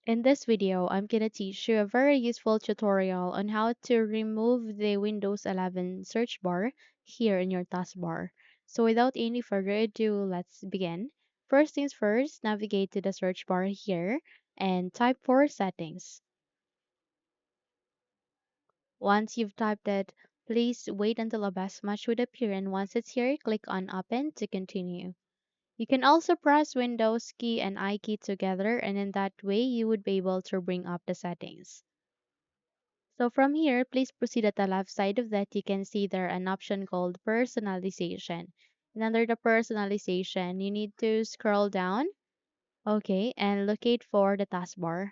In this video, I'm gonna teach you a very useful tutorial on how to remove the Windows 11 search bar here in your taskbar. So without any further ado, let's begin. First things first, navigate to the search bar here and type for settings. Once you've typed it, please wait until a best match would appear, and once it's here, click on open to continue. You can also press Windows key and I key together, and in that way you would be able to bring up the settings. So from here, please proceed at the left side of that. You can see there an option called personalization. And under the personalization, you need to scroll down, okay, and locate for the taskbar.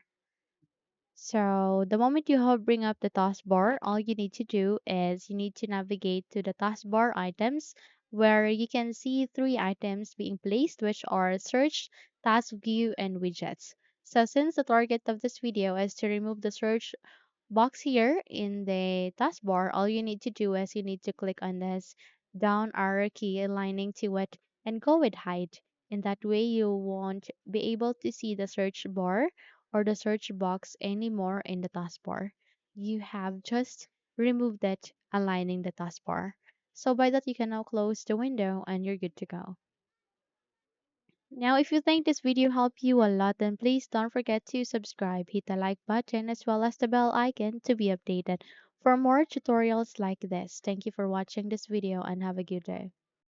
So the moment you have bring up the taskbar, all you need to do is you need to navigate to the taskbar items where you can see three items being placed, which are search, task view, and widgets. So since the target of this video is to remove the search box here in the taskbar, all you need to do is you need to click on this down arrow key aligning to it and go with hide. In that way, you won't be able to see the search bar or the search box anymore in the taskbar. You have just removed it, aligning the taskbar. So by that, you can now close the window and you're good to go. Now, if you think this video helped you a lot, then please don't forget to subscribe, hit the like button as well as the bell icon to be updated for more tutorials like this. Thank you for watching this video and have a good day.